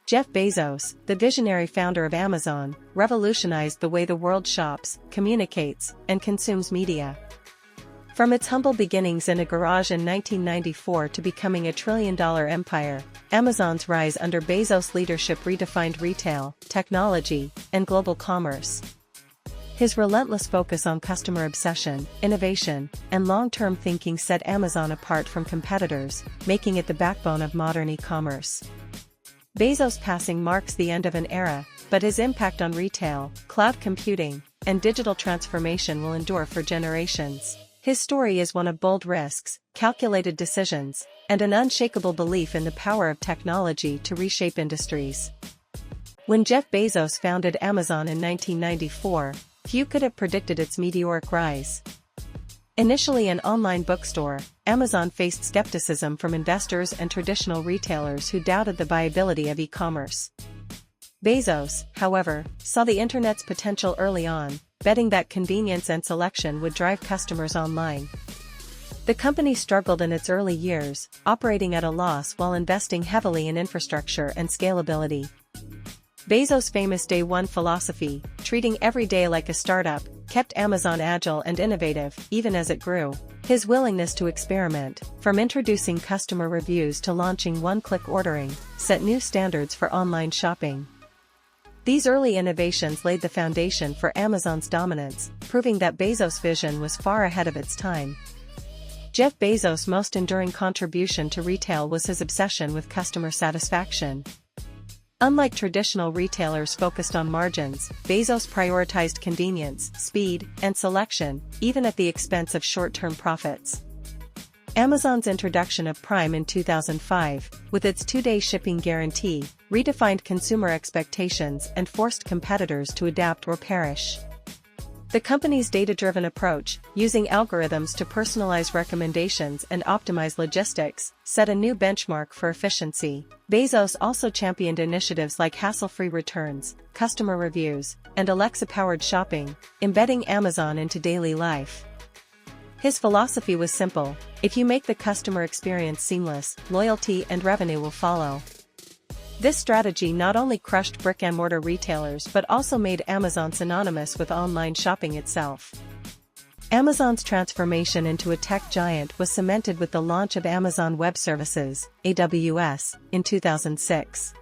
Jeff Bezos, the visionary founder of Amazon, revolutionized the way the world shops, communicates, and consumes media. From its humble beginnings in a garage in 1994 to becoming a trillion-dollar empire, Amazon's rise under Bezos' leadership redefined retail, technology, and global commerce. His relentless focus on customer obsession, innovation, and long-term thinking set Amazon apart from competitors, making it the backbone of modern e-commerce. Bezos' passing marks the end of an era, but his impact on retail, cloud computing, and digital transformation will endure for generations. His story is one of bold risks, calculated decisions, and an unshakable belief in the power of technology to reshape industries. When Jeff Bezos founded Amazon in 1994, few could have predicted its meteoric rise. Initially an online bookstore, Amazon faced skepticism from investors and traditional retailers who doubted the viability of e-commerce. Bezos, however, saw the internet's potential early on, betting that convenience and selection would drive customers online. The company struggled in its early years, operating at a loss while investing heavily in infrastructure and scalability. Bezos' famous Day One philosophy, treating every day like a startup, kept Amazon agile and innovative, even as it grew. His willingness to experiment, from introducing customer reviews to launching one-click ordering, set new standards for online shopping. These early innovations laid the foundation for Amazon's dominance, proving that Bezos' vision was far ahead of its time. Jeff Bezos' most enduring contribution to retail was his obsession with customer satisfaction. Unlike traditional retailers focused on margins, Bezos prioritized convenience, speed, and selection, even at the expense of short-term profits. Amazon's introduction of Prime in 2005, with its 2-day shipping guarantee, redefined consumer expectations and forced competitors to adapt or perish. The company's data-driven approach, using algorithms to personalize recommendations and optimize logistics, set a new benchmark for efficiency. Bezos also championed initiatives like hassle-free returns, customer reviews, and Alexa-powered shopping, embedding Amazon into daily life. His philosophy was simple: if you make the customer experience seamless, loyalty and revenue will follow. This strategy not only crushed brick-and-mortar retailers but also made Amazon synonymous with online shopping itself. Amazon's transformation into a tech giant was cemented with the launch of Amazon Web Services, AWS, in 2006.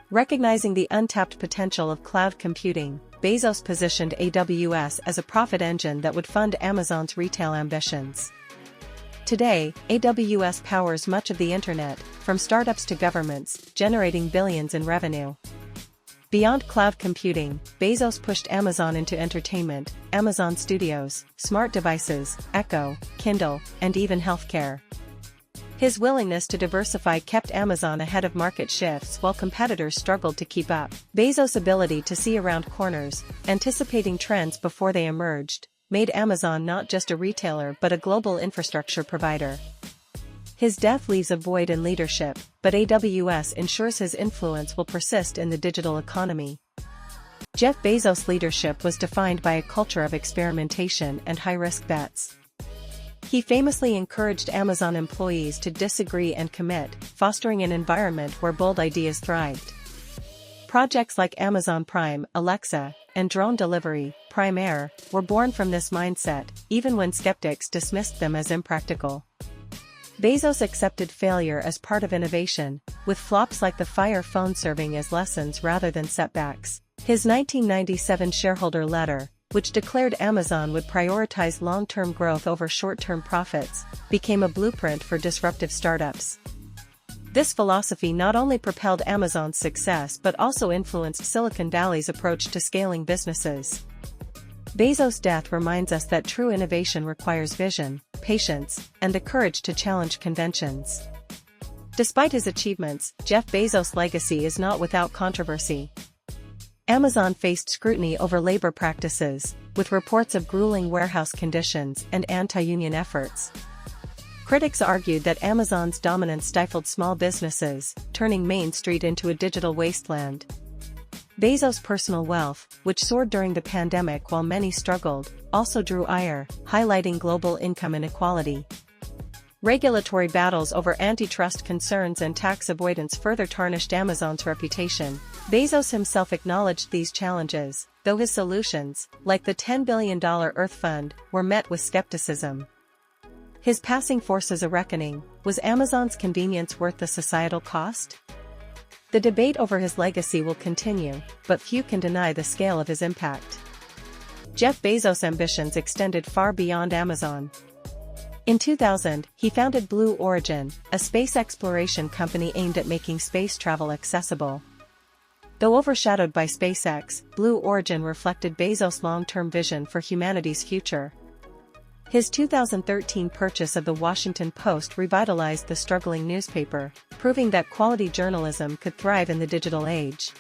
Recognizing the untapped potential of cloud computing, Bezos positioned AWS as a profit engine that would fund Amazon's retail ambitions. Today, AWS powers much of the internet, from startups to governments, generating billions in revenue. Beyond cloud computing, Bezos pushed Amazon into entertainment, Amazon Studios, smart devices, Echo, Kindle, and even healthcare. His willingness to diversify kept Amazon ahead of market shifts while competitors struggled to keep up. Bezos' ability to see around corners, anticipating trends before they emerged, made Amazon not just a retailer but a global infrastructure provider. His death leaves a void in leadership, but AWS ensures his influence will persist in the digital economy. Jeff Bezos' leadership was defined by a culture of experimentation and high-risk bets. He famously encouraged Amazon employees to disagree and commit, fostering an environment where bold ideas thrived. Projects like Amazon Prime, Alexa, and drone delivery, Prime Air, were born from this mindset, even when skeptics dismissed them as impractical. Bezos accepted failure as part of innovation, with flops like the Fire phone serving as lessons rather than setbacks. His 1997 shareholder letter, which declared Amazon would prioritize long-term growth over short-term profits, became a blueprint for disruptive startups. This philosophy not only propelled Amazon's success but also influenced Silicon Valley's approach to scaling businesses. Bezos' death reminds us that true innovation requires vision, patience, and the courage to challenge conventions. Despite his achievements, Jeff Bezos' legacy is not without controversy. Amazon faced scrutiny over labor practices, with reports of grueling warehouse conditions and anti-union efforts. Critics argued that Amazon's dominance stifled small businesses, turning Main Street into a digital wasteland. Bezos' personal wealth, which soared during the pandemic while many struggled, also drew ire, highlighting global income inequality. Regulatory battles over antitrust concerns and tax avoidance further tarnished Amazon's reputation. Bezos himself acknowledged these challenges, though his solutions, like the $10 billion Earth Fund, were met with skepticism. His passing forces a reckoning: was Amazon's convenience worth the societal cost? The debate over his legacy will continue, but few can deny the scale of his impact. Jeff Bezos' ambitions extended far beyond Amazon. In 2000, he founded Blue Origin, a space exploration company aimed at making space travel accessible. Though overshadowed by SpaceX, Blue Origin reflected Bezos' long-term vision for humanity's future. His 2013 purchase of The Washington Post revitalized the struggling newspaper, proving that quality journalism could thrive in the digital age.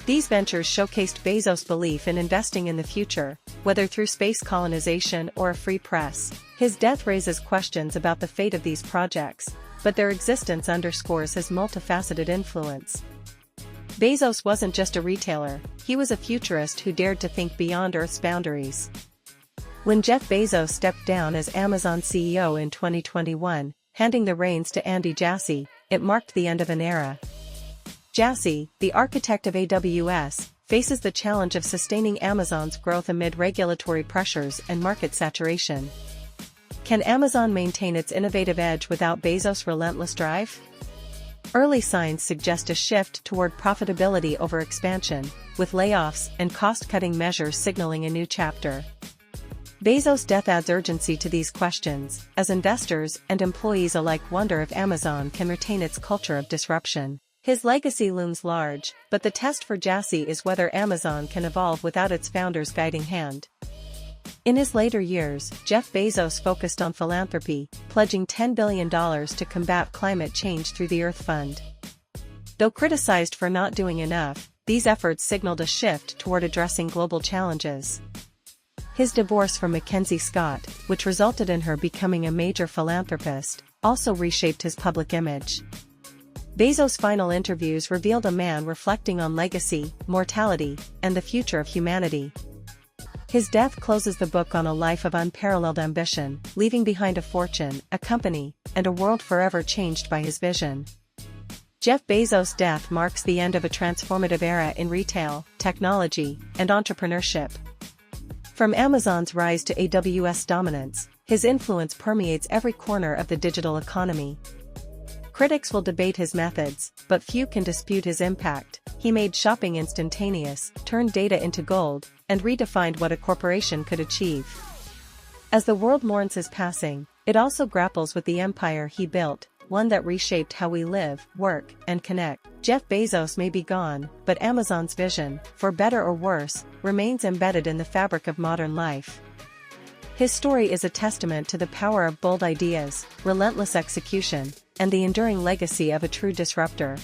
These ventures showcased Bezos' belief in investing in the future, whether through space colonization or a free press. His death raises questions about the fate of these projects, but their existence underscores his multifaceted influence. Bezos wasn't just a retailer, he was a futurist who dared to think beyond Earth's boundaries. When Jeff Bezos stepped down as Amazon CEO in 2021, handing the reins to Andy Jassy, it marked the end of an era. Jassy, the architect of AWS, faces the challenge of sustaining Amazon's growth amid regulatory pressures and market saturation. Can Amazon maintain its innovative edge without Bezos' relentless drive? Early signs suggest a shift toward profitability over expansion, with layoffs and cost-cutting measures signaling a new chapter. Bezos' death adds urgency to these questions, as investors and employees alike wonder if Amazon can retain its culture of disruption. His legacy looms large, but the test for Jassy is whether Amazon can evolve without its founder's guiding hand. In his later years, Jeff Bezos focused on philanthropy, pledging $10 billion to combat climate change through the Earth Fund. Though criticized for not doing enough, these efforts signaled a shift toward addressing global challenges. His divorce from Mackenzie Scott, which resulted in her becoming a major philanthropist, also reshaped his public image. Bezos' final interviews revealed a man reflecting on legacy, mortality, and the future of humanity. His death closes the book on a life of unparalleled ambition, leaving behind a fortune, a company, and a world forever changed by his vision. Jeff Bezos' death marks the end of a transformative era in retail, technology, and entrepreneurship. From Amazon's rise to AWS dominance, his influence permeates every corner of the digital economy. Critics will debate his methods, but few can dispute his impact. He made shopping instantaneous, turned data into gold, and redefined what a corporation could achieve. As the world mourns his passing, it also grapples with the empire he built, one that reshaped how we live, work, and connect. Jeff Bezos may be gone, but Amazon's vision, for better or worse, remains embedded in the fabric of modern life. His story is a testament to the power of bold ideas, relentless execution, and the enduring legacy of a true disruptor.